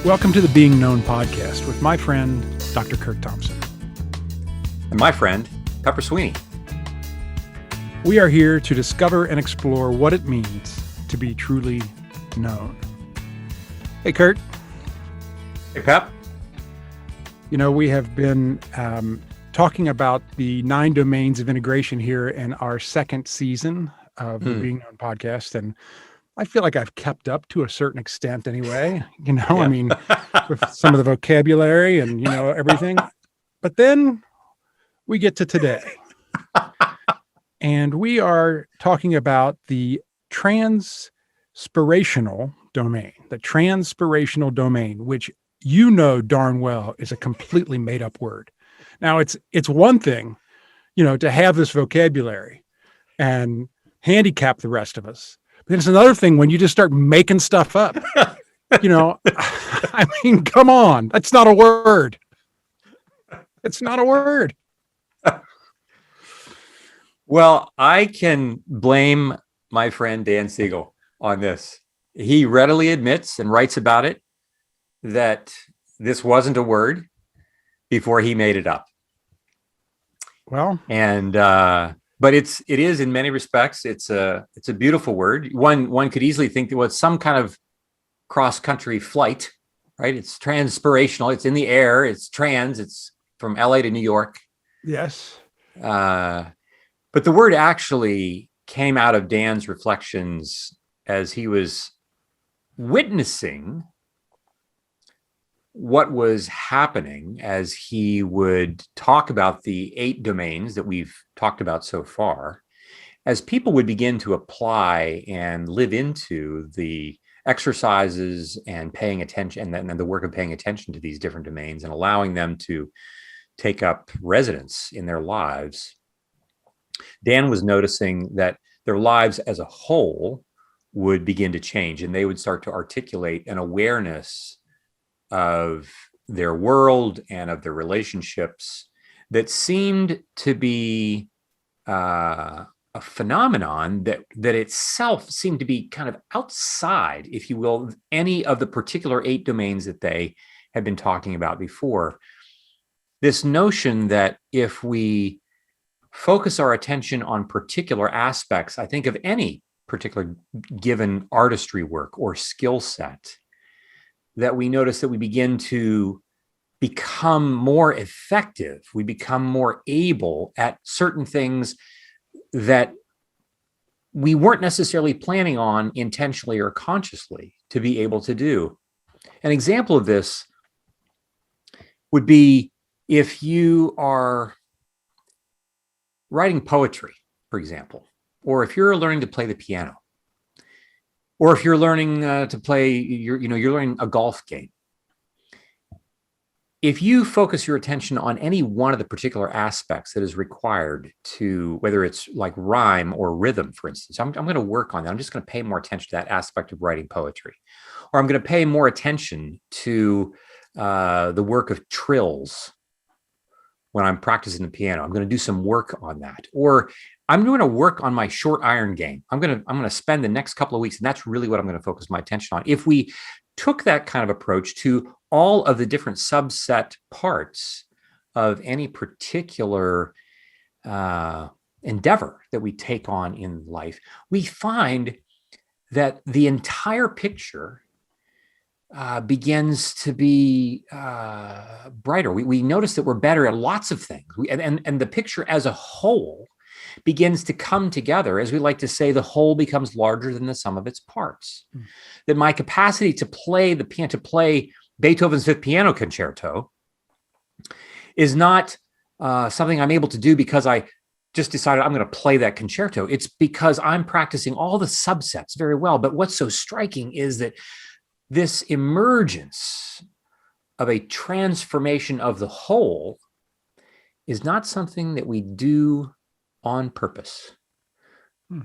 Welcome to the Being Known podcast with my friend, Dr. Kirk Thompson. And my friend, Pepper Sweeney. We are here to discover and explore what it means to be truly known. Hey, Kurt. Hey, Pep. You know, we have been talking about the 9 domains of integration here in our second season of the Being Known podcast. And I feel like I've kept up to a certain extent anyway, I mean, with some of the vocabulary and, everything. But then we get to today. And we are talking about the transpirational domain, which you know darn well is a completely made up word. Now, it's one thing, to have this vocabulary and handicap the rest of us. But it's another thing when you just start making stuff up. I mean, come on. That's not a word. It's not a word. Well, I can blame my friend Dan Siegel on this. He readily admits and writes about it that this wasn't a word before he made it up. Well, and but it is in many respects. It's a beautiful word. One could easily think that it's some kind of cross-country flight, right? It's transpirational. It's in the air. It's from LA to New York. Yes. But the word actually came out of Dan's reflections as he was witnessing what was happening as he would talk about the 8 domains that we've talked about so far, as people would begin to apply and live into the exercises and paying attention and the work of paying attention to these different domains and allowing them to take up residence in their lives. Dan was noticing that their lives as a whole would begin to change, and they would start to articulate an awareness of their world and of their relationships that seemed to be a phenomenon that itself seemed to be kind of outside, if you will, any of the particular 8 domains that they had been talking about before. This notion that if we focus our attention on particular aspects, I think of any particular given artistry work or skill set, that we notice that we begin to become more effective. We become more able at certain things that we weren't necessarily planning on intentionally or consciously to be able to do. An example of this would be if you are writing poetry, for example, or if you're learning to play the piano, or if you're learning to play, you're learning a golf game. If you focus your attention on any one of the particular aspects that is required to, whether it's like rhyme or rhythm, for instance, I'm going to work on that. I'm just going to pay more attention to that aspect of writing poetry, or I'm going to pay more attention to the work of trills when I'm practicing the piano. I'm going to do some work on that, or I'm going to work on my short iron game. I'm going to spend the next couple of weeks, and that's really what I'm going to focus my attention on. If we took that kind of approach to all of the different subset parts of any particular endeavor that we take on in life, we find that the entire picture begins to be brighter. We notice that we're better at lots of things. And the picture as a whole begins to come together. As we like to say, the whole becomes larger than the sum of its parts. That my capacity to play the piano, to play Beethoven's 5th Piano Concerto, is not something I'm able to do because I just decided I'm going to play that concerto. It's because I'm practicing all the subsets very well. But what's so striking is that this emergence of a transformation of the whole is not something that we do on purpose.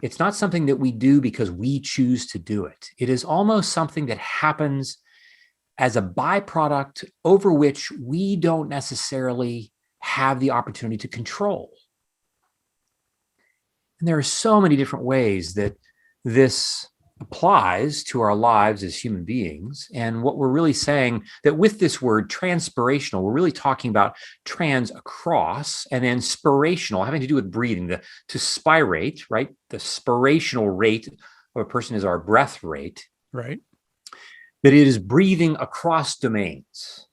It's not something that we do because we choose to do it. It is almost something that happens as a byproduct over which we don't necessarily have the opportunity to control. And there are so many different ways that this applies to our lives as human beings. And what we're really saying that with this word transpirational, we're really talking about trans across and then spirational, having to do with breathing, to spirate, right? The spirational rate of a person is our breath rate. Right. That it is breathing across domains.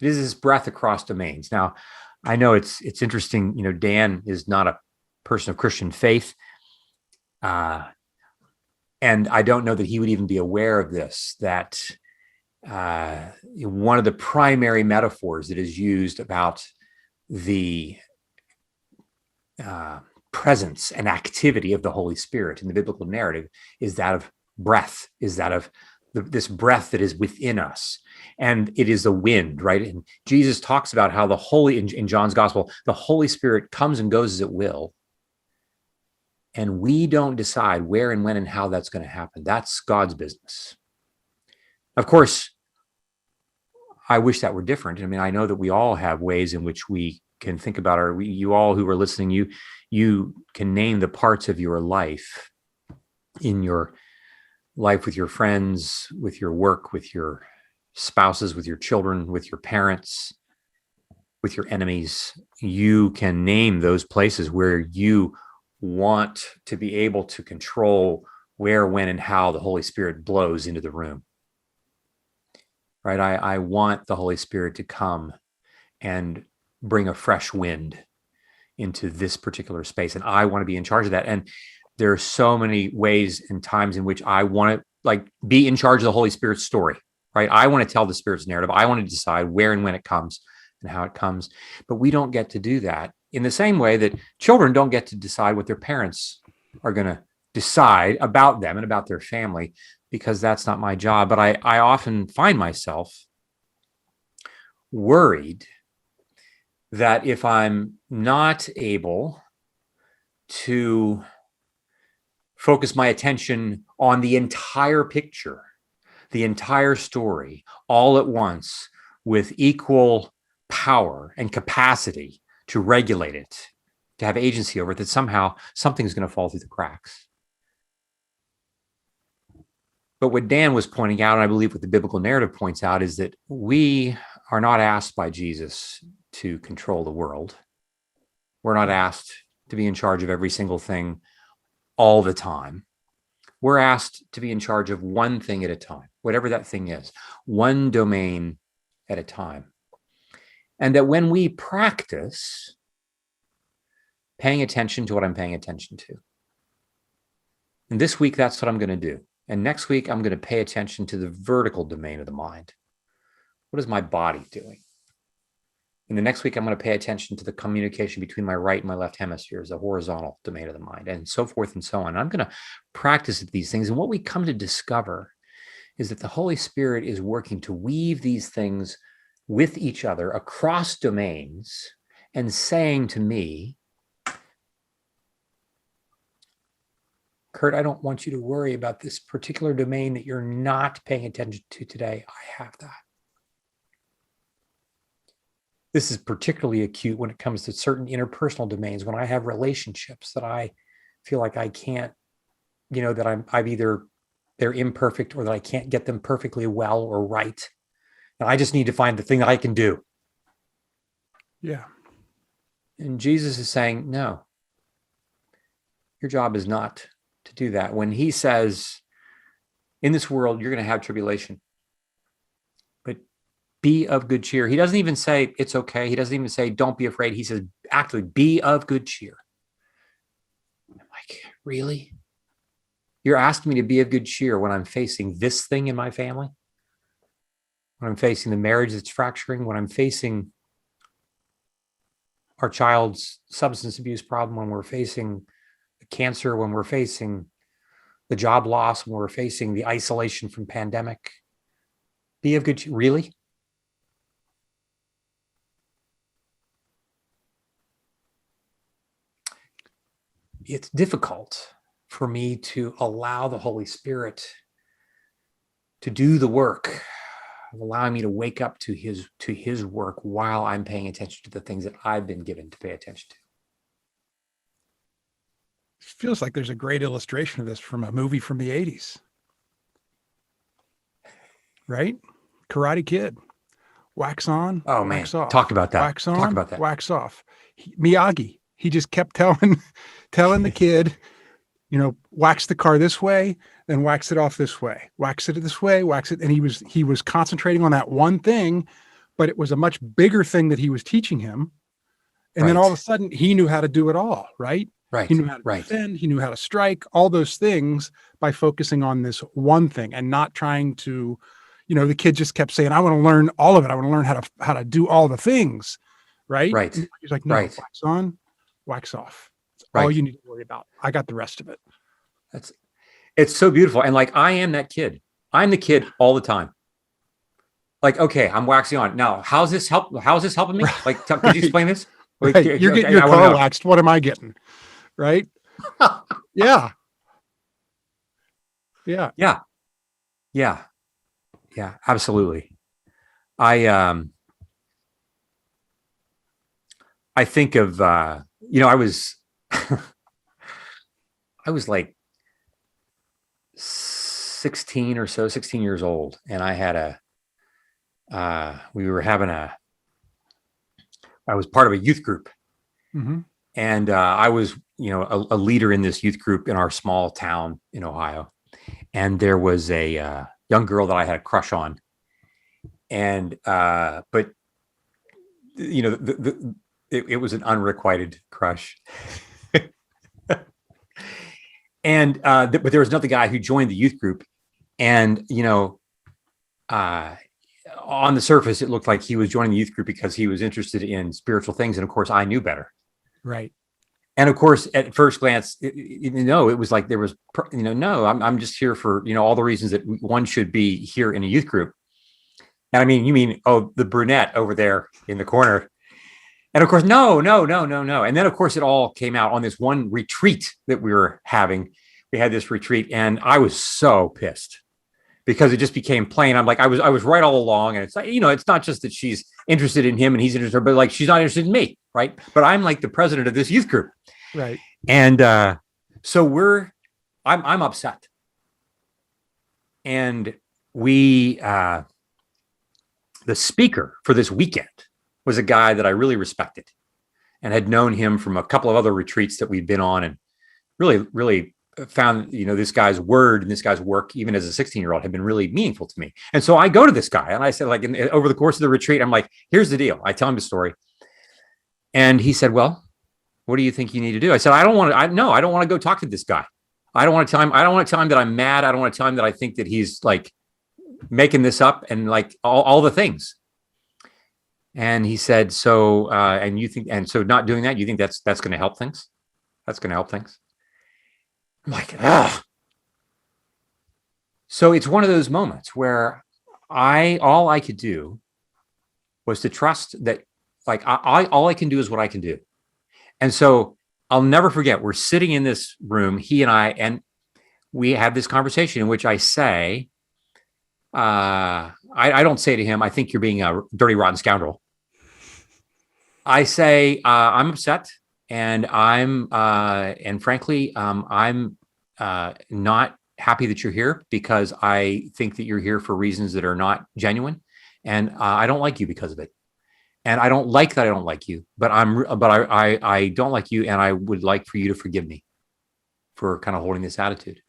It is this breath across domains. Now, I know it's interesting. Dan is not a person of Christian faith. And I don't know that he would even be aware of this, that one of the primary metaphors that is used about the presence and activity of the Holy Spirit in the biblical narrative is that of breath, is that of this breath that is within us. And it is the wind, right? And Jesus talks about how in John's gospel, the Holy Spirit comes and goes as it will. And we don't decide where and when and how that's going to happen. That's God's business. Of course, I wish that were different. I mean, I know that we all have ways in which we can think about you all who are listening, you can name the parts of your life, in your life with your friends, with your work, with your spouses, with your children, with your parents, with your enemies. You can name those places where you want to be able to control where, when, and how the Holy Spirit blows into the room. Right? I want the Holy Spirit to come and bring a fresh wind into this particular space. And I want to be in charge of that. And there are so many ways and times in which I want to be in charge of the Holy Spirit's story, right? I want to tell the Spirit's narrative. I want to decide where and when it comes and how it comes. But we don't get to do that in the same way that children don't get to decide what their parents are going to decide about them and about their family, because that's not my job. But I often find myself worried that if I'm not able to focus my attention on the entire picture, the entire story, all at once, with equal power and capacity to regulate it, to have agency over it, that somehow something's going to fall through the cracks. But what Dan was pointing out, and I believe what the biblical narrative points out, is that we are not asked by Jesus to control the world. We're not asked to be in charge of every single thing all the time. We're asked to be in charge of one thing at a time, whatever that thing is, one domain at a time. And that when we practice paying attention to what I'm paying attention to, and this week, that's what I'm going to do. And next week, I'm going to pay attention to the vertical domain of the mind. What is my body doing? And the next week, I'm going to pay attention to the communication between my right and my left hemispheres, the horizontal domain of the mind, and so forth and so on. I'm going to practice these things. And what we come to discover is that the Holy Spirit is working to weave these things with each other across domains and saying to me, Kurt, I don't want you to worry about this particular domain that you're not paying attention to today. I have that. This is particularly acute when it comes to certain interpersonal domains, when I have relationships that I feel like I can't, that they're imperfect, or that I can't get them perfectly well or right. And I just need to find the thing that I can do. Yeah. And Jesus is saying, no, your job is not to do that. When he says, in this world, you're going to have tribulation, but be of good cheer. He doesn't even say it's okay. He doesn't even say don't be afraid. He says, actually, be of good cheer. I'm like, really? You're asking me to be of good cheer when I'm facing this thing in my family? When I'm facing the marriage that's fracturing? When I'm facing our child's substance abuse problem? When we're facing the cancer? When we're facing the job loss? When we're facing the isolation from pandemic? Be of good cheer. Really? It's difficult for me to allow the Holy Spirit to do the work of allowing me to wake up to his work while I'm paying attention to the things that I've been given to pay attention to. feels like there's a great illustration of this from a movie from the 80s, right? Karate Kid. Wax on, Oh man, wax talk off, about that. wax Talk on, about that. wax off. Miyagi, he just kept telling the kid, wax the car this way, then wax it off this way, wax it this way, wax it. And he was concentrating on that one thing, but it was a much bigger thing that he was teaching him. And then all of a Right. sudden he knew how to do it all, right? He Right. knew how to Right. defend, he knew how to strike, all those things by focusing on this one thing and not trying to, the kid just kept saying, I want to learn all of it. I want to learn how to do all the things. Right. Right. And he's like, no, Right. wax on, wax off. That's all Right. you need to worry about. I got the rest of it. That's it's so beautiful. And like I am that kid. I'm the kid all the time. Like, okay, I'm waxing on. Now, how's this helping me? Like, could you Right. explain this? Like, Right. You're getting your I want car to waxed. What am I getting? Right. know. Yeah. Yeah. Yeah. Yeah. Yeah. Absolutely. I I think of I was I was like 16 or so, 16 years old, and I had we were having I was part of a youth group, Mm-hmm. and I was, a leader in this youth group in our small town in Ohio, and there was a young girl that I had a crush on, and but it was an unrequited crush, and but there was another guy who joined the youth group, and uh, on the surface, it looked like he was joining the youth group because he was interested in spiritual things. And of course, I knew better. Right. And of course, at first glance, it was like there was, no, I'm just here for, all the reasons that one should be here in a youth group. And I mean, you mean, oh, the brunette over there in the corner. And of course, no. And then, of course, it all came out on this one retreat that we were having. We had this retreat, and I was so pissed, because it just became plain. I'm like, I was right all along. And it's like, it's not just that she's interested in him and he's interested in her, but like, she's not interested in me. Right. But I'm like the president of this youth group. Right. And so I'm upset. And the speaker for this weekend was a guy that I really respected and had known him from a couple of other retreats that we'd been on, and really, really found, this guy's word and this guy's work, even as a 16-year-old, had been really meaningful to me. And so I go to this guy and I said, like, over the course of the retreat, I'm like, here's the deal. I tell him the story. And he said, well, what do you think you need to do? I said, I don't want to go talk to this guy. I don't want to tell him that I'm mad. I don't want to tell him that I think that he's like making this up and like all the things. And he said, so, so not doing that, you think that's going to help things? That's going to help things. I'm like, ah. So it's one of those moments where all I could do was to trust that, like, all I can do is what I can do. And so I'll never forget, we're sitting in this room, he and I, and we have this conversation in which I say, I don't say to him, I think you're being a dirty, rotten scoundrel. I say, I'm upset, and and frankly, I'm not happy that you're here, because I think that you're here for reasons that are not genuine, and I don't like you because of it. And I don't like that I don't like you, but I don't like you, and I would like for you to forgive me for kind of holding this attitude.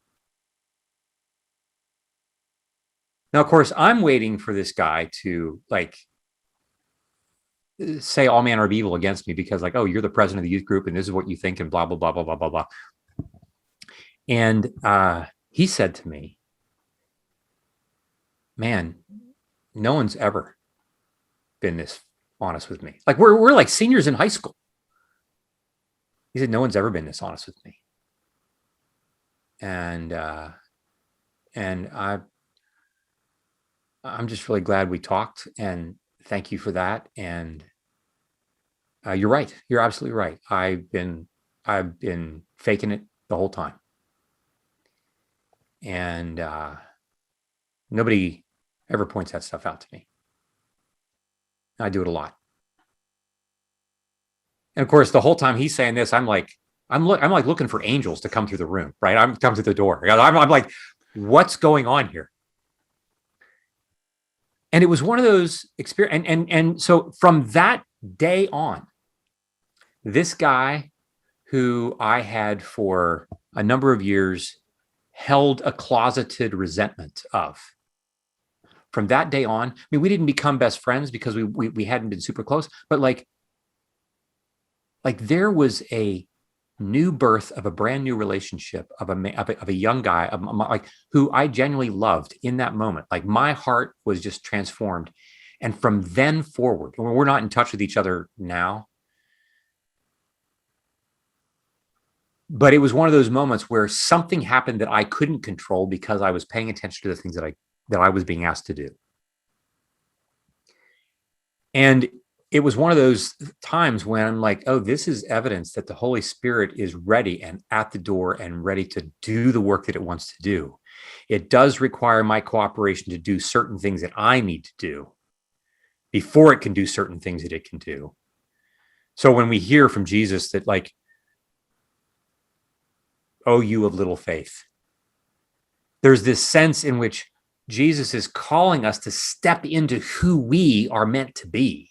Now, of course, I'm waiting for this guy to like say all manner of evil against me, because like, oh, you're the president of the youth group and this is what you think, and blah, blah, blah, blah, blah, blah, blah. And he said to me, man, no one's ever been this honest with me. Like we're like seniors in high school. He said, no one's ever been this honest with me. And I'm just really glad we talked, and thank you for that. And you're right. You're absolutely right. I've been faking it the whole time. And nobody ever points that stuff out to me. I do it a lot. And of course, the whole time he's saying this, I'm like, I'm like looking for angels to come through the room, right? I'm come to the door. I'm like, what's going on here? And it was one of those experience. And so from that day on, this guy who I had for a number of years held a closeted resentment of. From that day on, I mean, we didn't become best friends because we hadn't been super close, but like there was a new birth of a brand new relationship of a young guy like who I genuinely loved in that moment. Like my heart was just transformed. And from then forward, we're not in touch with each other now, but it was one of those moments where something happened that I couldn't control because I was paying attention to the things that I was being asked to do. And it was one of those times when I'm like, oh, this is evidence that the Holy Spirit is ready and at the door and ready to do the work that it wants to do. It does require my cooperation to do certain things that I need to do before it can do certain things that it can do. So when we hear from Jesus that like, oh, you of little faith, there's this sense in which Jesus is calling us to step into who we are meant to be.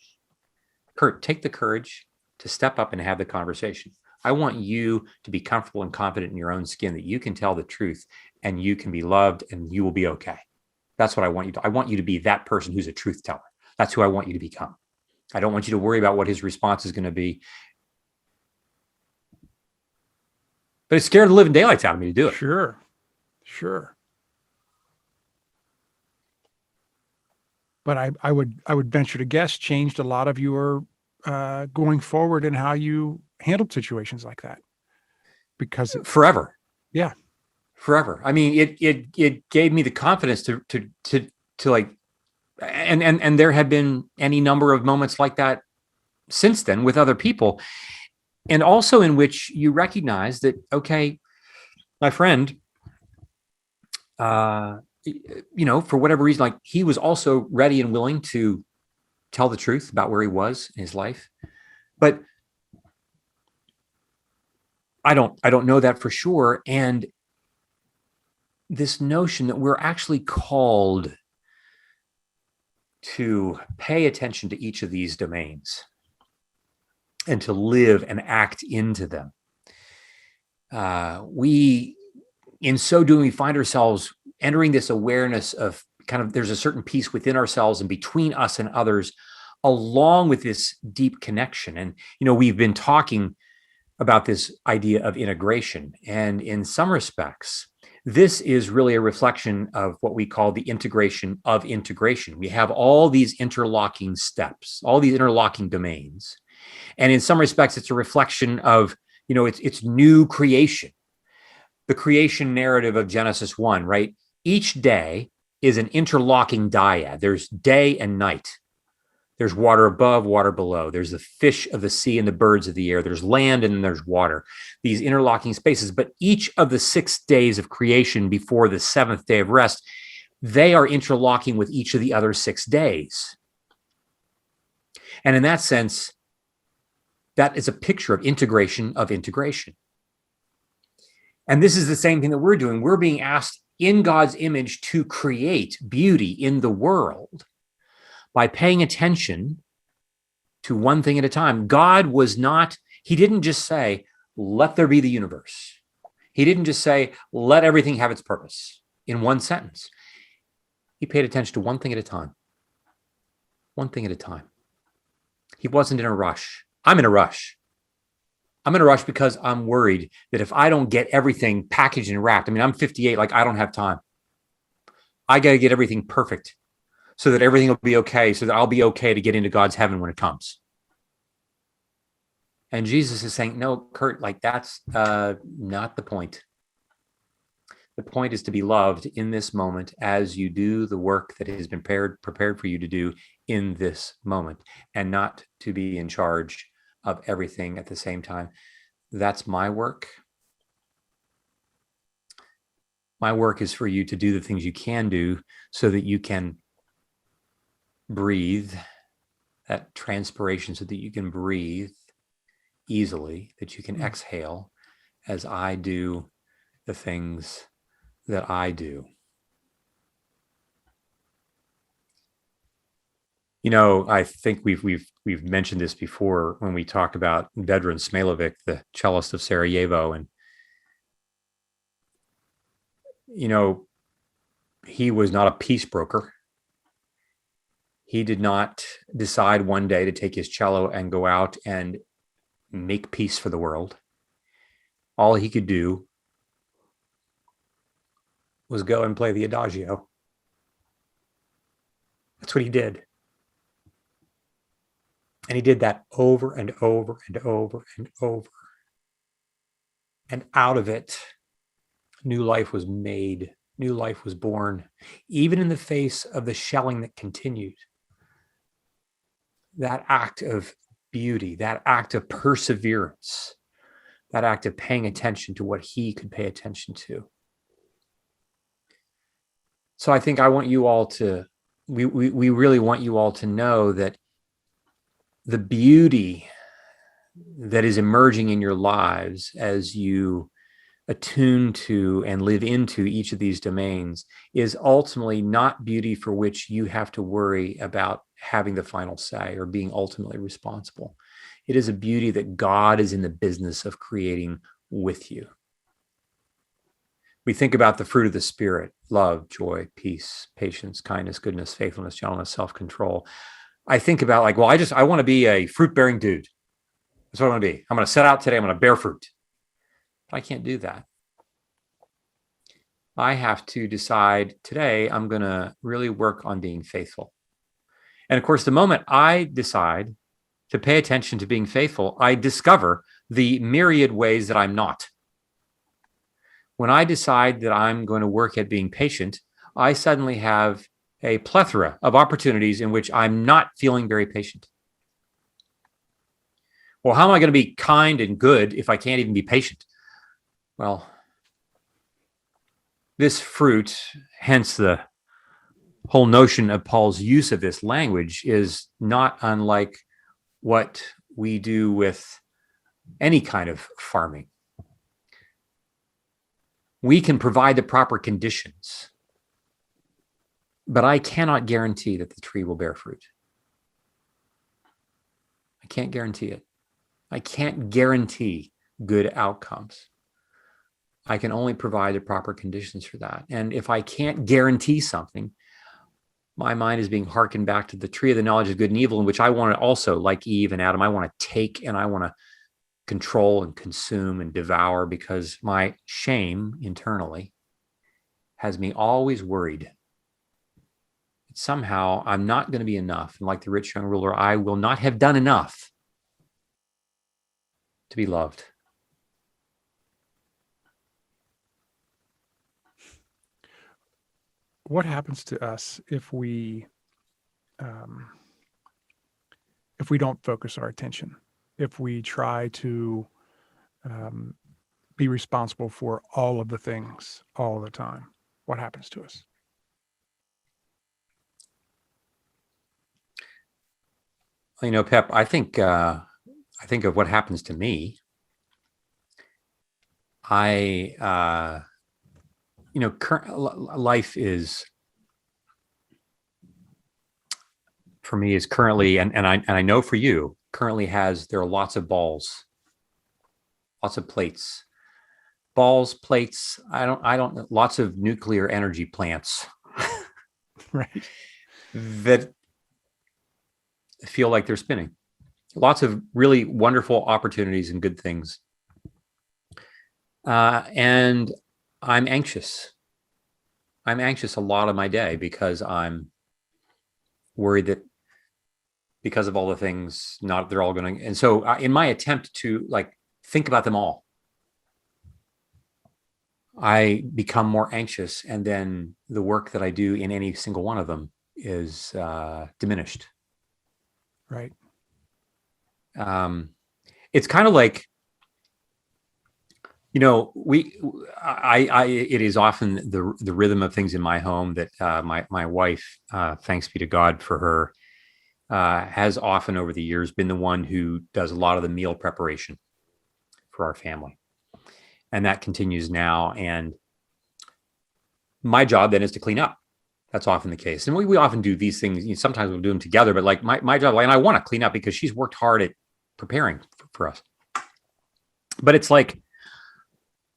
Kurt, take the courage to step up and have the conversation. I want you to be comfortable and confident in your own skin that you can tell the truth and you can be loved and you will be okay. That's what I want you to. I want you to be that person who's a truth teller. That's who I want you to become. I don't want you to worry about what his response is going to be. But it scared the living daylights out of me to do it. Sure. But I would venture to guess changed a lot of your going forward in how you handled situations like that. Because forever. Yeah. Forever. I mean, it gave me the confidence to like, and there had been any number of moments like that since then with other people. And also in which you recognize that, okay, my friend, for whatever reason, like he was also ready and willing to tell the truth about where he was in his life. But I don't know that for sure. And this notion that we're actually called to pay attention to each of these domains and to live and act into them. In so doing, we find ourselves entering this awareness of kind of there's a certain peace within ourselves and between us and others, along with this deep connection. And, we've been talking about this idea of integration. And in some respects, this is really a reflection of what we call the integration of integration. We have all these interlocking steps, all these interlocking domains. And in some respects, it's a reflection of, it's new creation. The creation narrative of Genesis 1, right? Each day is an interlocking dyad. There's day and night. There's water above, water below. There's the fish of the sea and the birds of the air. There's land and then there's water. These interlocking spaces. But each of the 6 days of creation before the 7th day of rest, they are interlocking with each of the other 6 days. And in that sense, that is a picture of integration of integration. And this is the same thing that we're doing. We're being asked in God's image to create beauty in the world by paying attention to one thing at a time. He didn't just say, let there be the universe. He didn't just say, let everything have its purpose in one sentence. He paid attention to one thing at a time. One thing at a time. He wasn't in a rush. I'm in a rush. I'm in a rush because I'm worried that if I don't get everything packaged and wrapped, I'm 58, like I don't have time. I got to get everything perfect so that everything will be okay, so that I'll be okay to get into God's heaven when it comes. And Jesus is saying, no, Kurt, like that's not the point. The point is to be loved in this moment as you do the work that has been prepared for you to do in this moment, and not to be in charge of everything at the same time. That's my work. My work is for you to do the things you can do so that you can breathe, that transpiration, so that you can breathe easily, that you can exhale, as I do the things that I do. I think we've mentioned this before when we talk about Vedran Smilovic, the cellist of Sarajevo, and he was not a peace broker. He did not decide one day to take his cello and go out and make peace for the world. All he could do was go and play the Adagio. That's what he did. And he did that over and over and over and over. And out of it, new life was made. New life was born, even in the face of the shelling that continued. That act of beauty, that act of perseverance, that act of paying attention to what he could pay attention to. So I think I want you all to, we really want you all to know that the beauty that is emerging in your lives as you attune to and live into each of these domains is ultimately not beauty for which you have to worry about having the final say or being ultimately responsible. It is a beauty that God is in the business of creating with you. We think about the fruit of the Spirit: love, joy, peace, patience, kindness, goodness, faithfulness, gentleness, self-control. I think about I want to be a fruit-bearing dude. That's what I want to be. I'm going to set out today. I'm going to bear fruit. But I can't do that. I have to decide today I'm going to really work on being faithful. And of course, the moment I decide to pay attention to being faithful, I discover the myriad ways that I'm not. When I decide that I'm going to work at being patient, I suddenly have a plethora of opportunities in which I'm not feeling very patient. Well, how am I going to be kind and good if I can't even be patient? Well, this fruit, hence the whole notion of Paul's use of this language, is not unlike what we do with any kind of farming. We can provide the proper conditions, but I cannot guarantee that the tree will bear fruit. I can't guarantee it. I can't guarantee good outcomes. I can only provide the proper conditions for that. And if I can't guarantee something, my mind is being hearkened back to the tree of the knowledge of good and evil, in which I want to also, like Eve and Adam, I want to take and I want to control and consume and devour, because my shame internally has me always worried that somehow I'm not going to be enough. And like the rich young ruler, I will not have done enough to be loved. What happens to us if we don't focus our attention, if we try to be responsible for all of the things all the time? What happens to us? Pep, I think of what happens to me. Life is, for me, is currently, and I know for you, currently there are lots of balls, lots of plates, plates. Lots of nuclear energy plants, Right. that feel like they're spinning. Lots of really wonderful opportunities and good things. And I'm anxious. I'm anxious a lot of my day because I'm worried that because of all the things, they're all going to. And so in my attempt to think about them all, I become more anxious. And then the work that I do in any single one of them is diminished. Right. It's kind of like, it is often the rhythm of things in my home that my wife, thanks be to God for her, has often over the years been the one who does a lot of the meal preparation for our family. And that continues now. And my job then is to clean up. That's often the case. And we often do these things. You know, sometimes we'll do them together, but like my job, and I want to clean up because she's worked hard at preparing for us. But it's like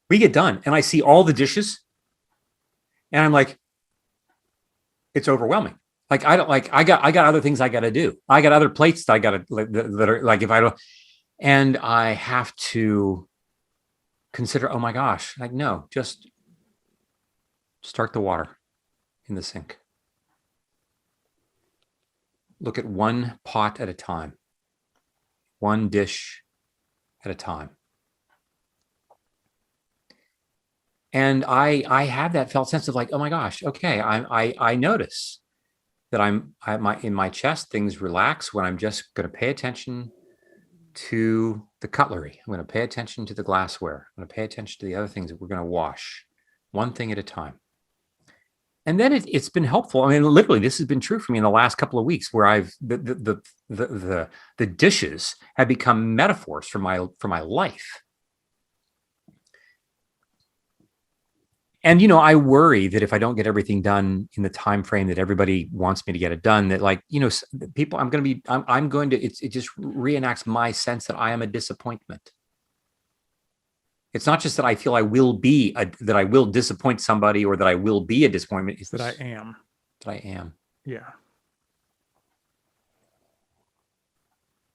we get done and I see all the dishes and I'm like, it's overwhelming. Like, I got other things I got to do. I got other plates that I got to, that are like, if I don't, and I have to consider, oh my gosh, like, no, just start the water in the sink. Look at one pot at a time, one dish at a time. And I have that felt sense of like, oh my gosh, okay, I notice that in my chest, things relax when I'm just going to pay attention to the cutlery. I'm going to pay attention to the glassware. I'm going to pay attention to the other things that we're going to wash, one thing at a time. And then it's been helpful. I mean, literally, this has been true for me in the last couple of weeks, where the dishes have become metaphors for my life. And, you know, I worry that if I don't get everything done in the time frame that everybody wants me to get it done, that, like, you know, people, I'm going to, it just reenacts my sense that I am a disappointment. It's not just that I feel that I will disappoint somebody or that I will be a disappointment. It's that I am. That I am. Yeah.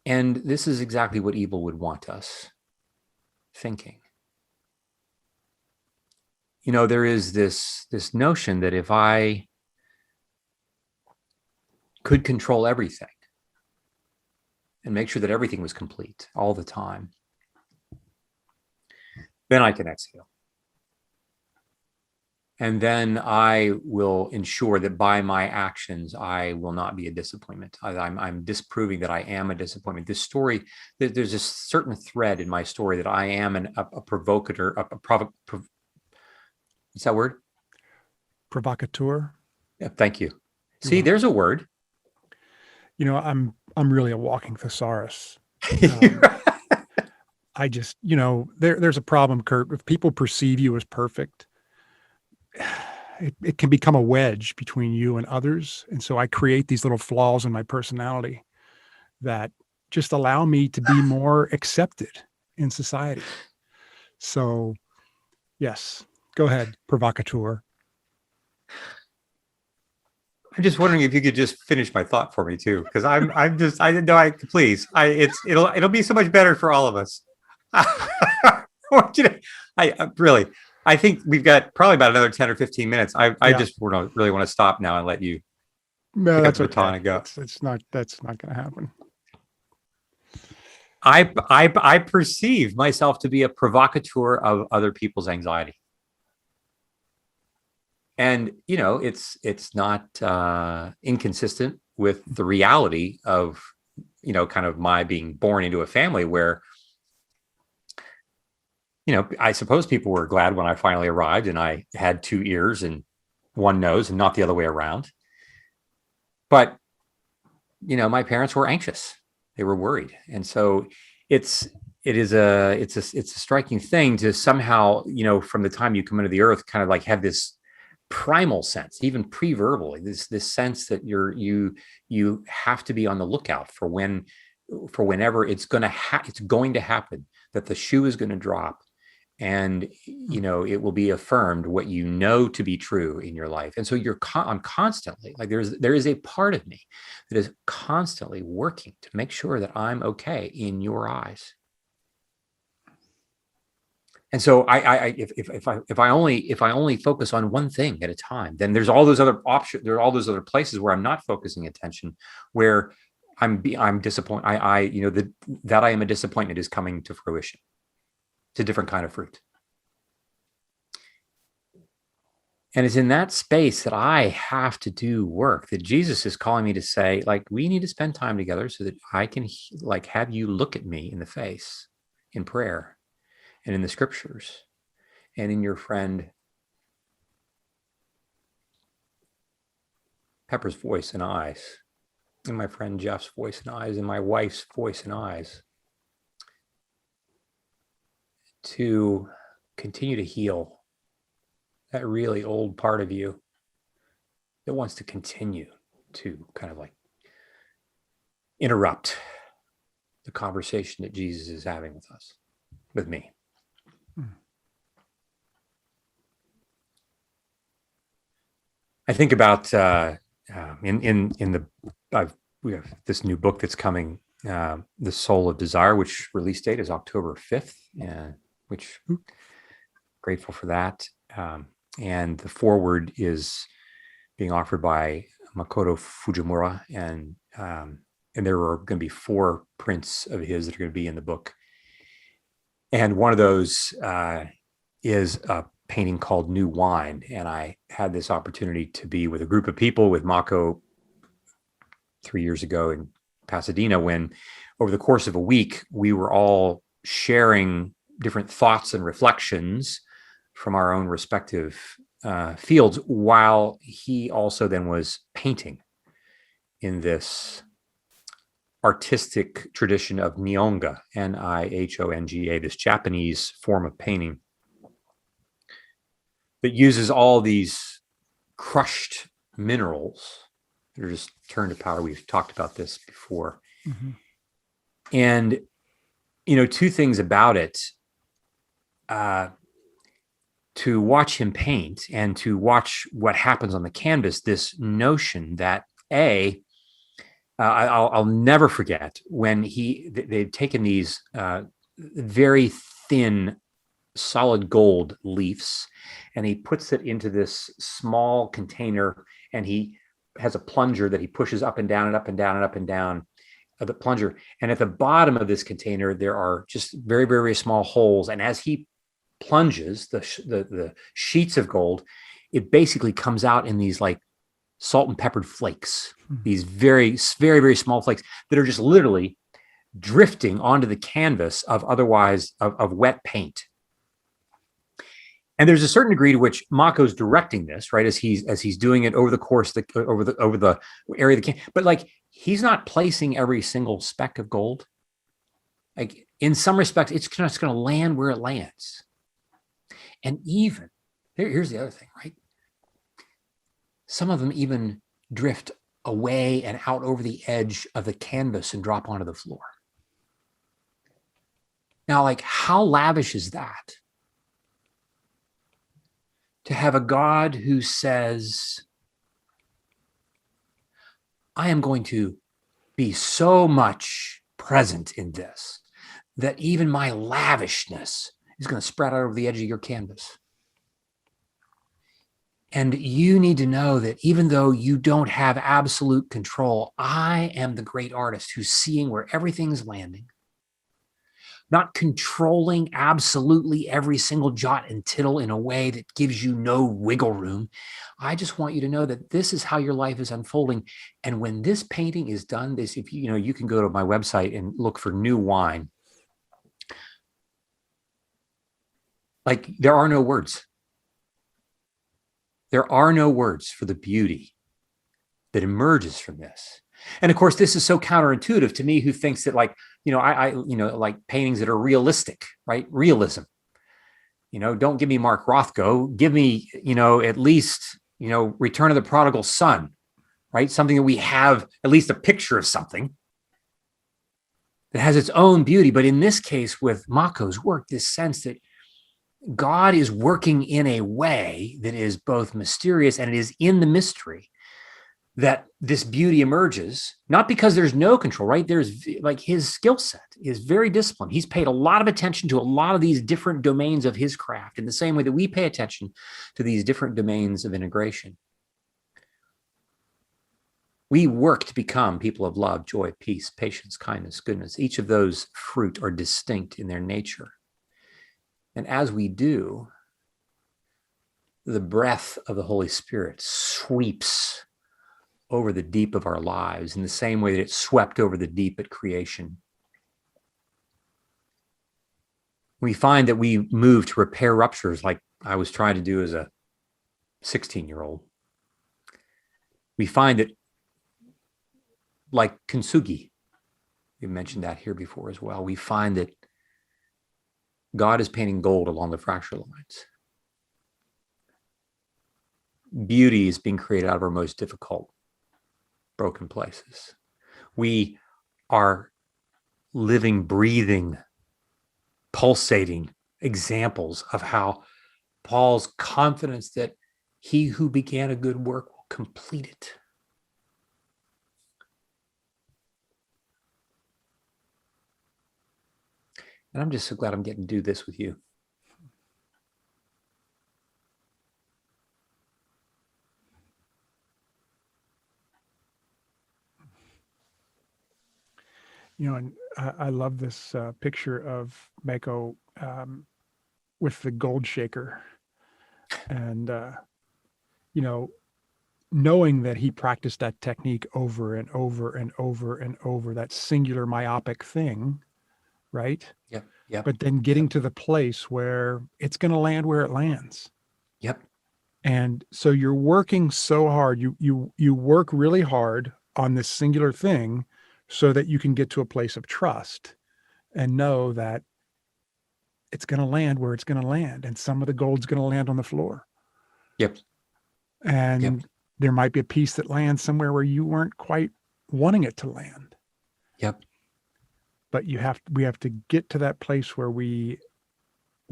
And this is exactly what evil would want us thinking. You know, there is this notion that if I could control everything and make sure that everything was complete all the time, then I can exhale. And then I will ensure that by my actions, I will not be a disappointment. I'm disproving that I am a disappointment. This story, there's a certain thread in my story that I am a provocateur, what's that word? Provocateur. Yeah, thank you. See, there's a word. You know, I'm really a walking thesaurus. I just, you know, there's a problem, Kurt. If people perceive you as perfect, it can become a wedge between you and others. And so I create these little flaws in my personality that just allow me to be more accepted in society. So, yes, go ahead, provocateur. I'm just wondering if you could just finish my thought for me too, because it'll be so much better for all of us. I really, I think we've got probably about another 10 or 15 minutes. I just really want to stop now and let you no, that's pick up the baton okay. and go. That's not going to happen. I perceive myself to be a provocateur of other people's anxiety. And, you know, it's not inconsistent with the reality of, you know, kind of my being born into a family where, you know, I suppose people were glad when I finally arrived and I had 2 ears and 1 nose and not the other way around. But, you know, my parents were anxious. They were worried. And so it's a striking thing to somehow, you know, from the time you come into the earth, kind of like have this primal sense, even pre-verbally, this sense that you have to be on the lookout for whenever it's going to happen, that the shoe is going to drop, and, you know, it will be affirmed what you know to be true in your life. And so I'm constantly, like, there is a part of me that is constantly working to make sure that I'm okay in your eyes. And so if I only focus on one thing at a time, then there's all those other options. There are all those other places where I'm not focusing attention, where I'm disappointed. That I am a disappointment is coming to fruition. It's a different kind of fruit. And it's in that space that I have to do work, that Jesus is calling me to say, like, we need to spend time together so that I can, like, have you look at me in the face in prayer and in the scriptures and in your friend Pepper's voice and eyes, in my friend Jeff's voice and eyes, in my wife's voice and eyes, to continue to heal that really old part of you that wants to continue to kind of like interrupt the conversation that Jesus is having with us, with me. I think about we have this new book that's coming, The Soul of Desire, which release date is October 5th, which grateful for that. And the foreword is being offered by Makoto Fujimura, and there are going to be 4 prints of his that are going to be in the book. And one of those is a painting called New Wine. And I had this opportunity to be with a group of people with Mako 3 years ago in Pasadena, when over the course of a week, we were all sharing different thoughts and reflections from our own respective fields, while he also then was painting in this artistic tradition of Nihonga, Nihonga, this Japanese form of painting that uses all these crushed minerals that are just turned to powder. We've talked about this before. Mm-hmm. And, 2 things about it, to watch him paint and to watch what happens on the canvas, this notion that I'll never forget when they'd taken these very thin solid gold leaves, and he puts it into this small container, and he has a plunger that he pushes up and down and up and down and up and down the plunger. And at the bottom of this container, there are just very, very, very small holes. And as he plunges the sheets of gold, it basically comes out in these like salt and peppered flakes, these very, very, very small flakes that are just literally drifting onto the canvas of wet paint. And there's a certain degree to which Mako's directing this, right, as he's doing it over the course over the area of the can. But like, he's not placing every single speck of gold. Like, in some respects, it's just going to land where it lands. And even here's the other thing, right? Some of them even drift away and out over the edge of the canvas and drop onto the floor. Now, like, how lavish is that? To have a God who says, I am going to be so much present in this that even my lavishness is going to spread out over the edge of your canvas. And you need to know that even though you don't have absolute control, I am the great artist who's seeing where everything's landing, not controlling absolutely every single jot and tittle in a way that gives you no wiggle room. I just want you to know that this is how your life is unfolding. And when this painting is done, if you can go to my website and look for New Wine. Like, there are no words. There are no words for the beauty that emerges from this. And of course, this is so counterintuitive to me, who thinks that, like, I like paintings that are realistic, right? Realism. Don't give me Mark Rothko. Give me, at least, Return of the Prodigal Son, right? Something that we have at least a picture of something that has its own beauty. But in this case, with Mako's work, this sense that God is working in a way that is both mysterious, and it is in the mystery that this beauty emerges, not because there's no control, right? There's, like, his skill set is very disciplined. He's paid a lot of attention to a lot of these different domains of his craft, in the same way that we pay attention to these different domains of integration. We work to become people of love, joy, peace, patience, kindness, goodness. Each of those fruit are distinct in their nature. And as we do, the breath of the Holy Spirit sweeps over the deep of our lives in the same way that it swept over the deep at creation. We find that we move to repair ruptures, like I was trying to do as a 16-year-old. We find that, like kintsugi, we mentioned that here before as well, we find that God is painting gold along the fracture lines. Beauty is being created out of our most difficult, broken places. We are living, breathing, pulsating examples of how Paul's confidence that he who began a good work will complete it. And I'm just so glad I'm getting to do this with you. And I love this picture of Mako with the gold shaker, and knowing that he practiced that technique over and over and over and over, that singular myopic thing, right? Yep. Yep. But then getting to the place where it's going to land where it lands. Yep. And so you're working so hard. You work really hard on this singular thing so that you can get to a place of trust and know that it's going to land where it's going to land. And some of the gold's going to land on the floor. Yep. And Yep. there might be a piece that lands somewhere where you weren't quite wanting it to land. Yep. But we have to get to that place where we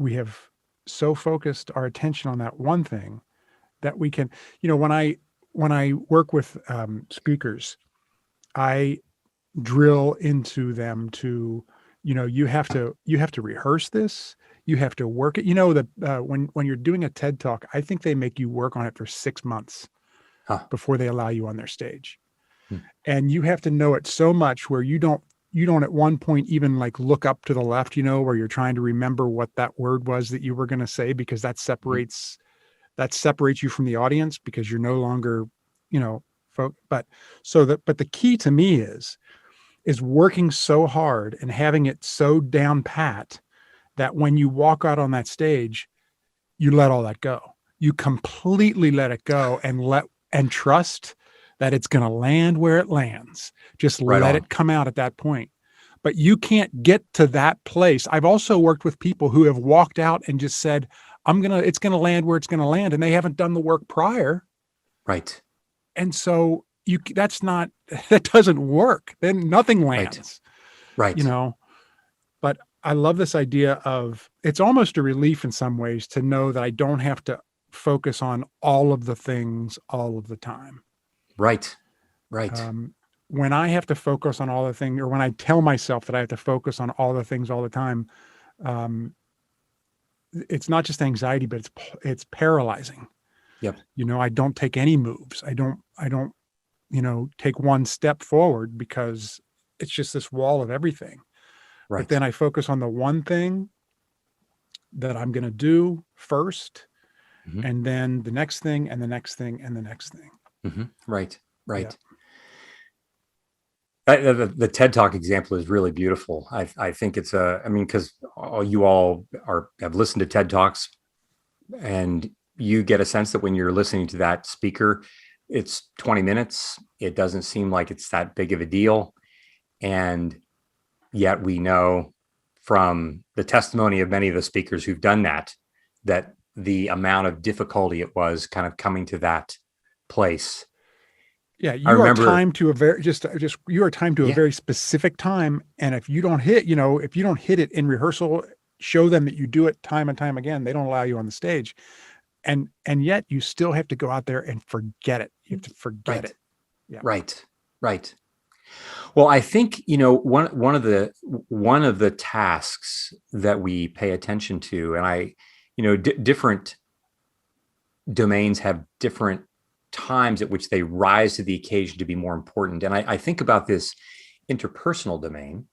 have so focused our attention on that one thing that we can, when I work with speakers, I drill into them to, you have to rehearse this. You have to work it. That when you're doing a TED Talk, I think they make you work on it for 6 months before they allow you on their stage. And you have to know it so much where you don't at one point even like look up to the left, where you're trying to remember what that word was that you were going to say, because that separates you from the audience, because you're no longer, but the key to me is working so hard and having it so down pat that when you walk out on that stage, you let all that go. You completely let it go and trust that it's going to land where it lands. Just let it come out at that point. But you can't get to that place. I've also worked with people who have walked out and just said, it's going to land where it's going to land. And they haven't done the work prior. Right. And so that doesn't work. Then nothing lands. Right. But I love this idea of, it's almost a relief in some ways to know that I don't have to focus on all of the things all of the time. Right. When I have to focus on all the things, or when I tell myself that I have to focus on all the things all the time, it's not just anxiety, but it's paralyzing. Yep. I don't take any moves. I don't, take one step forward because it's just this wall of everything. Right. But then I focus on the one thing that I'm going to do first, and then the next thing, and the next thing, and the next thing. Right. Yeah. The TED Talk example is really beautiful. I think it's because you all have listened to TED Talks, and you get a sense that when you're listening to that speaker, it's 20 minutes. It doesn't seem like it's that big of a deal. And yet we know from the testimony of many of the speakers who've done that the amount of difficulty it was kind of coming to that place. Yeah, you are timed to a very a very specific time, and if you don't hit it in rehearsal, show them that you do it time and time again, they don't allow you on the stage, and yet you still have to go out there and forget it. You have to forget it. Yeah. Right. Well, I think one of the tasks that we pay attention to, and different domains have different times at which they rise to the occasion to be more important. And I think about this interpersonal domain,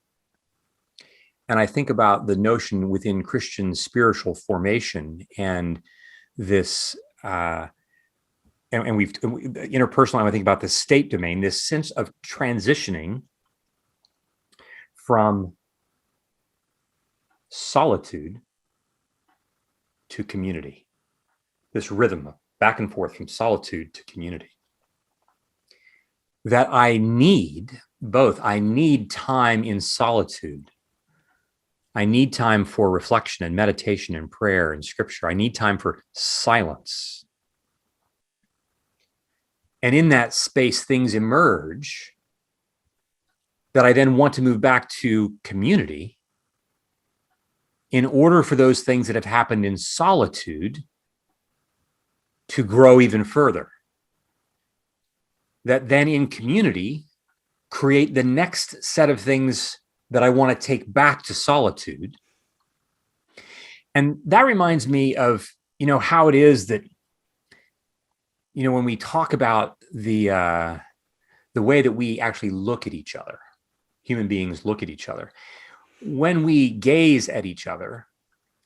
and I think about the notion within Christian spiritual formation and this, and interpersonal. I think about the state domain, this sense of transitioning from solitude to community, this rhythm of back and forth from solitude to community, that I need both. I need time in solitude I need time for reflection and meditation and prayer and scripture. I need time for silence. And in that space, things emerge that I then want to move back to community in order for those things that have happened in solitude to grow even further. That then in community create the next set of things that I want to take back to solitude. And that reminds me of, how it is that, when we talk about the way that we actually look at each other, human beings look at each other. When we gaze at each other,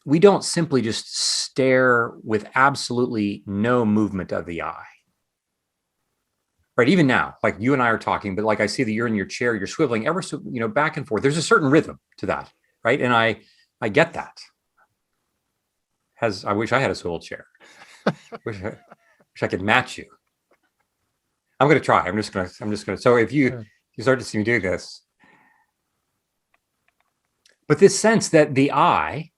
we don't simply just stare with absolutely no movement of the eye. Right, even now, like you and I are talking, but like I see that you're in your chair, you're swiveling ever so, back and forth. There's a certain rhythm to that, right? And I get that. I wish I had a swivel chair. wish I could match you. I'm going to try. I'm just going to. So if you start to see me do this, but this sense that the eye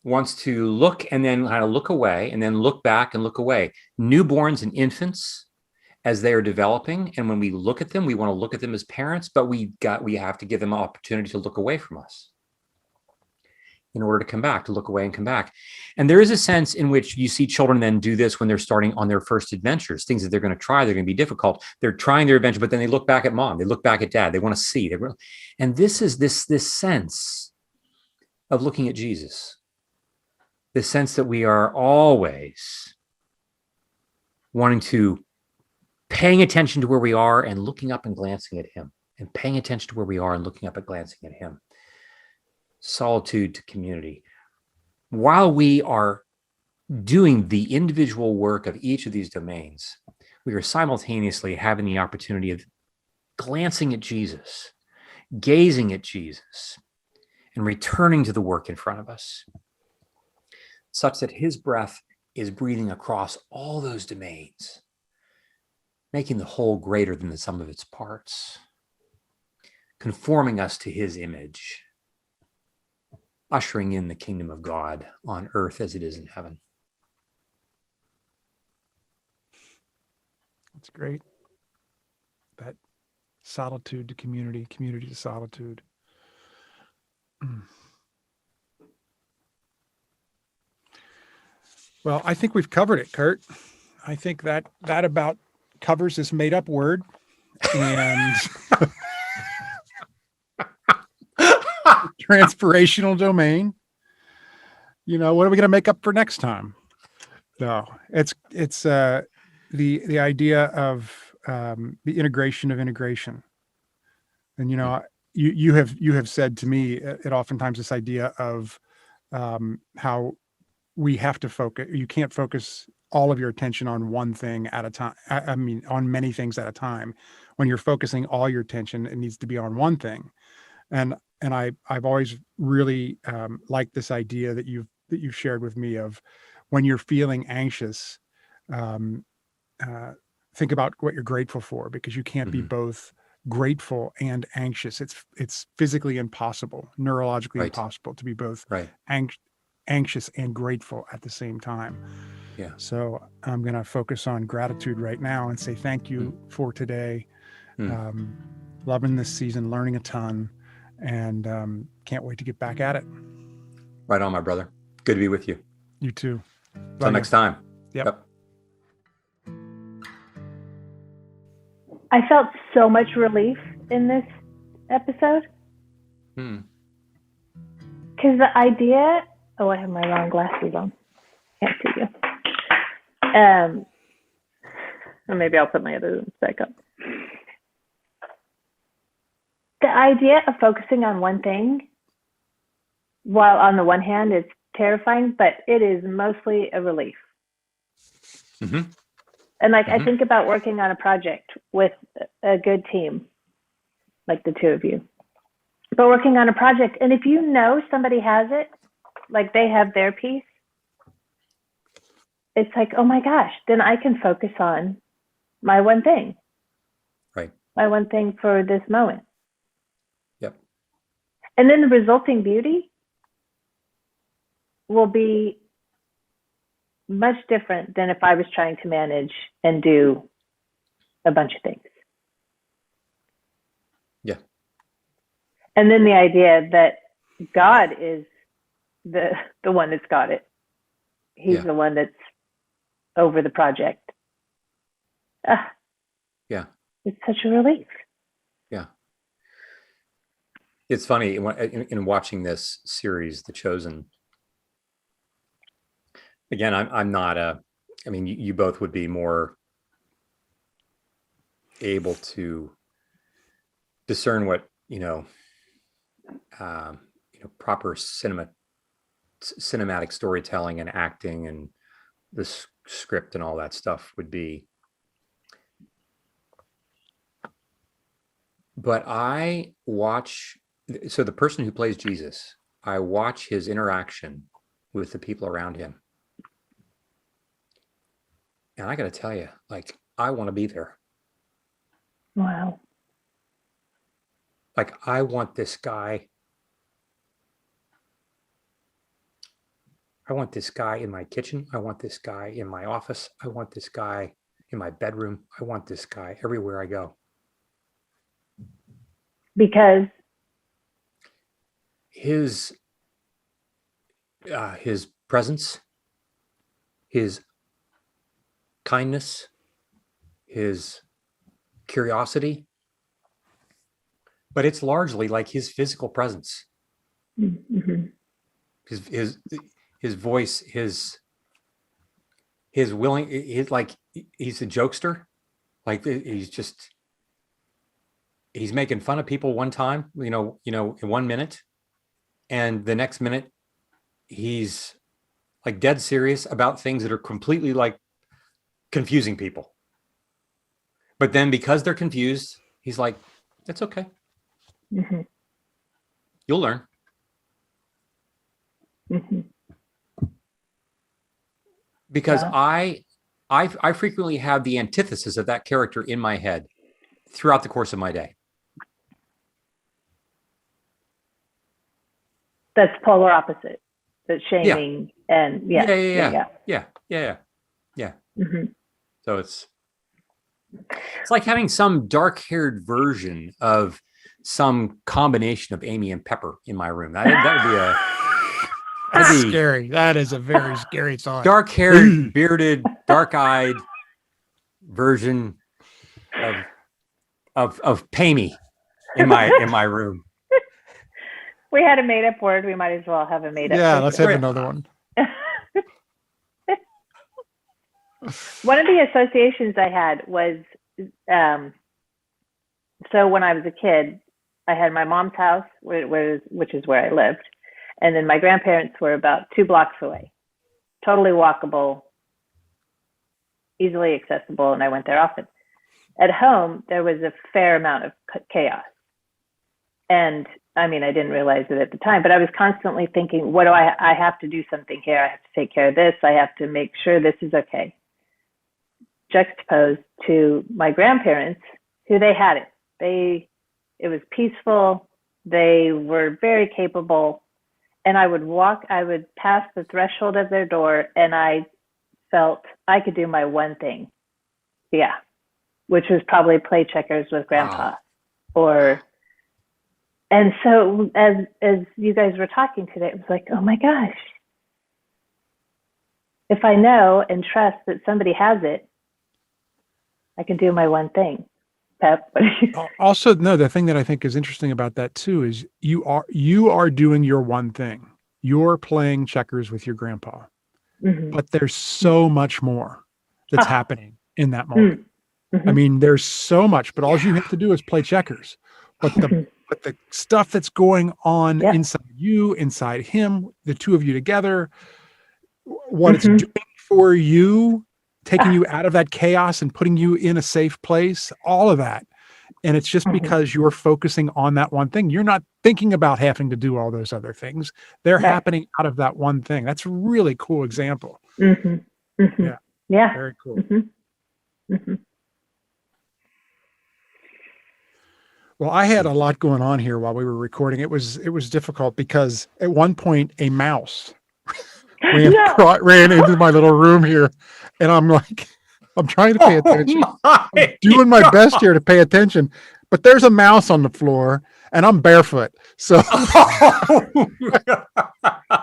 wants to look and then kind of look away and then look back and look away. Newborns and infants, as they are developing, and when we look at them, we want to look at them as parents, but we have to give them an opportunity to look away from us in order to come back, to look away and come back. And there is a sense in which you see children then do this when they're starting on their first adventures, things that they're going to try, they're going to be difficult. They're trying their adventure, but then they look back at mom, they look back at dad, they want to see. And this is this sense of looking at Jesus, this sense that we are always wanting to paying attention to where we are and looking up and glancing at him, and paying attention to where we are and looking up and glancing at him. Solitude to community. While we are doing the individual work of each of these domains, we are simultaneously having the opportunity of glancing at Jesus, gazing at Jesus, and returning to the work in front of us, such that his breath is breathing across all those domains, making the whole greater than the sum of its parts, conforming us to his image, ushering in the kingdom of God on earth as it is in heaven. That's great. That solitude to community, community to solitude. Well, I think we've covered it, Kurt. I think that about covers this made-up word. And transpirational domain. What are we going to make up for next time? No, it's the idea of the integration of integration. And you have said to me it oftentimes this idea of how we have to focus. You can't focus all of your attention on one thing at a time. I mean, on many things at a time. When you're focusing all your attention, it needs to be on one thing. And I've always really liked this idea that you've shared with me of when you're feeling anxious, think about what you're grateful for, because you can't be both grateful and anxious. It's physically impossible, neurologically impossible to be both anxious and grateful at the same time. Yeah. So I'm going to focus on gratitude right now and say thank you for today. Loving this season, learning a ton, and can't wait to get back at it. Right on, my brother. Good to be with you. You too. Till next time. Yep. I felt so much relief in this episode. Because the idea... Oh, I have my wrong glasses on. Can't see you. Or maybe I'll put my other ones back up. The idea of focusing on one thing, while on the one hand it's terrifying, but it is mostly a relief. And I think about working on a project with a good team, like the two of you. But working on a project, and if you know somebody has it, like they have their piece, it's like, oh my gosh, then I can focus on my one thing. Right. My one thing for this moment. Yep. And then the resulting beauty will be much different than if I was trying to manage and do a bunch of things. Yeah. And then the idea that God is the one that's got it. He's the one that's over the project. Yeah. It's such a relief. Yeah. It's funny in watching this series, The Chosen. Again, I'm not I mean, you both would be more able to discern what, proper cinematic storytelling and acting and the script and all that stuff would be. But I watch, so the person who plays Jesus, I watch his interaction with the people around him. And I got to tell you, like, I want to be there. Wow. Like, I want this guy. I want this guy in my kitchen. I want this guy in my office. I want this guy in my bedroom. I want this guy everywhere I go. Because his presence, his kindness, his curiosity, but it's largely like his physical presence, his voice, his willing, he's a jokester, like he's making fun of people one time, in 1 minute, and the next minute he's like dead serious about things that are completely like confusing people. But then because they're confused, he's like, that's okay. Mm-hmm. You'll learn. Mm-hmm. Because I frequently have the antithesis of that character in my head throughout the course of my day. That's polar opposite. That's shaming and yeah. Mm-hmm. So it's like having some dark-haired version of some combination of Amy and Pepper in my room. That would be That's scary. That is a very scary thought. Dark-haired, bearded, dark-eyed version of Pamey in my room. We had a made-up word. We might as well have a made-up. Yeah, let's have another one. One of the associations I had was, so when I was a kid, I had my mom's house, which is where I lived, and then my grandparents were about 2 blocks away, totally walkable, easily accessible, and I went there often. At home, there was a fair amount of chaos. And I mean, I didn't realize it at the time, but I was constantly thinking, what do I have to do something here. I have to take care of this. I have to make sure this is okay. Juxtaposed to my grandparents, who they had it. It was peaceful. They were very capable. And I would pass the threshold of their door and I felt I could do my one thing. Yeah. Which was probably play checkers with grandpa. And so as you guys were talking today, it was like, oh my gosh. If I know and trust that somebody has it, I can do my one thing. Pep, what do you think? Also, no, the thing that I think is interesting about that too is you are doing your one thing. You're playing checkers with your grandpa. Mm-hmm. But there's so much more that's happening in that moment. Mm-hmm. I mean, there's so much, but all you have to do is play checkers. But the stuff that's going on inside you, inside him, the two of you together, what it's doing for you, taking you out of that chaos and putting you in a safe place, all of that. And it's just because you're focusing on that one thing. You're not thinking about having to do all those other things. They're happening out of that one thing. That's a really cool example. Mm-hmm. Mm-hmm. Yeah. Very cool. Mm-hmm. Mm-hmm. Well, I had a lot going on here while we were recording. It was difficult because at one point a mouse ran into my little room here, and I'm like, I'm trying to pay attention. I'm doing my best here to pay attention, but there's a mouse on the floor, and I'm barefoot. So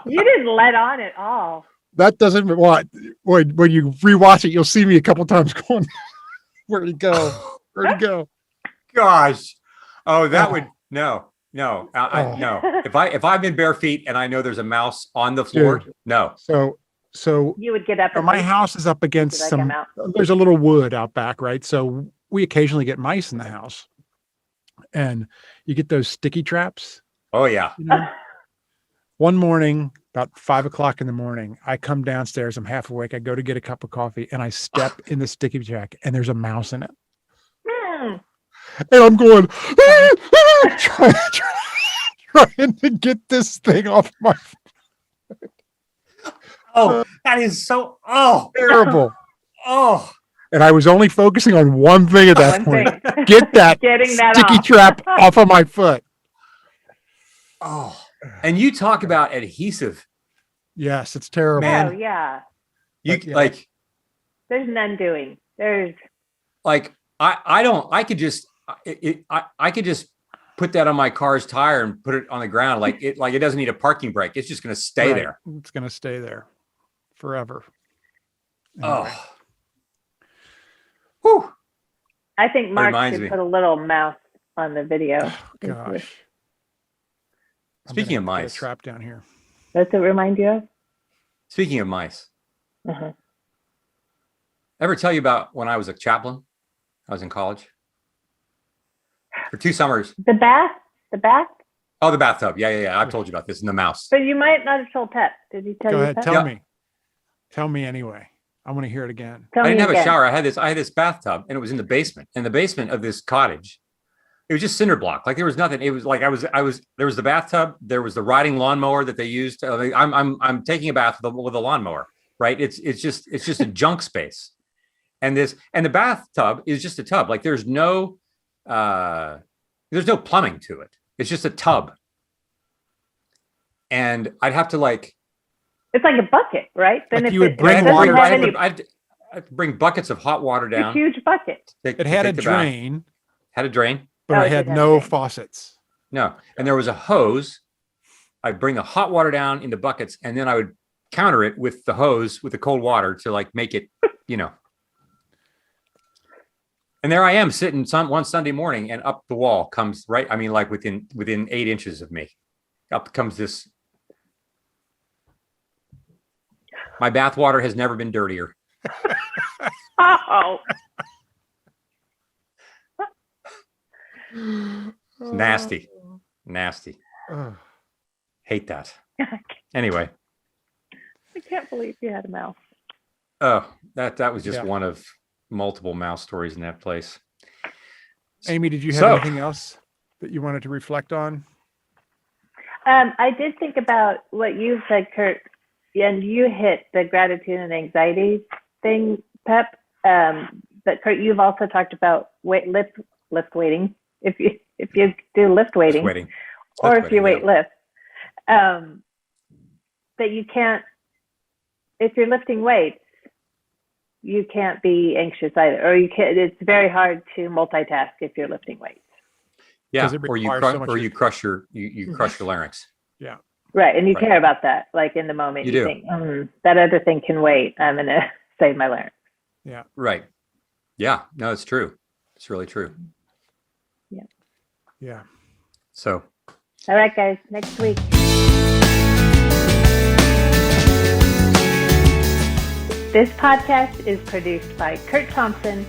You didn't let on at all. that doesn't what when you rewatch it, you'll see me a couple times going, "Where'd he go? Where'd he go?" Gosh. Oh, that would no. No. If I'm in bare feet and I know there's a mouse on the floor, Dude. no. So You would get up. my house is up against like some. There's a little wood out back, right? So we occasionally get mice in the house, and you get those sticky traps. Oh yeah. You know? One morning, about 5 o'clock in the morning, I come downstairs. I'm half awake. I go to get a cup of coffee, and I step in the sticky trap, and there's a mouse in it. And I'm going, trying to get this thing off my. Oh, that is so Terrible. Oh. And I was only focusing on one thing at that point. Get that sticky trap off of my foot. Oh. And you talk about adhesive. Yes, it's terrible. Man. Oh yeah. Like there's an undoing. There's like I could just put that on my car's tire and put it on the ground like it doesn't need a parking brake. It's just going to stay there. It's going to stay there forever. Anyway. Oh. Whew. I think Mark should put a little mouse on the video. Oh, gosh. Speaking of mice, put a trap down here. Does it remind you of? Speaking of mice, ever tell you about when I was a chaplain? I was in college for 2 summers. The bath. Oh, the bathtub. Yeah. I've told you about this. And the mouse. But you might not have told Pep. Did he tell you? Go ahead. Pep? Tell me anyway. I want to hear it again. I didn't have a shower. I had this bathtub, and it was in the basement. In the basement of this cottage, it was just cinder block. Like there was nothing. It was like there was the bathtub. There was the riding lawnmower that they used. I'm taking a bath with a lawnmower, right? It's just a junk space. And the bathtub is just a tub. Like there's no plumbing to it. It's just a tub. And I'd have to it's like a bucket, right? Then like if you would bring water. I'd bring buckets of hot water down. A huge bucket. It had a drain. Had a drain. But it had no faucets. No. And there was a hose. I'd bring the hot water down into buckets, and then I would counter it with the hose with the cold water to make it, And there I am sitting one Sunday morning, and up the wall comes within 8 inches of me. Up comes this. My bath water has never been dirtier. Oh. Nasty. Hate that. Anyway. I can't believe you had a mouse. Oh, that was just one of multiple mouse stories in that place. Amy, did you have anything else that you wanted to reflect on? I did think about what you said, Kurt, and you hit the gratitude and anxiety thing, Pep. But Kurt, you've also talked about lift weighting. If you do lift weighting, or if you weight lift, that you can't. If you're lifting weights, you can't be anxious either, or you can't. It's very hard to multitask if you're lifting weights. Yeah, or you crush your larynx. Yeah. Right, and you care about that. Like in the moment, you think that other thing can wait. I'm gonna save my larynx. Yeah. Right. Yeah. No, it's true. It's really true. Yeah. So. All right, guys. Next week. This podcast is produced by Kurt Thompson,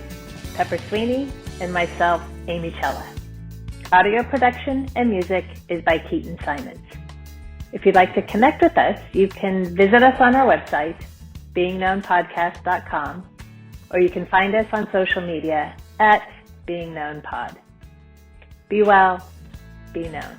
Pepper Sweeney, and myself, Amy Chella. Audio production and music is by Keaton Simons. If you'd like to connect with us, you can visit us on our website, beingknownpodcast.com, or you can find us on social media at beingknownpod. Be well, be known.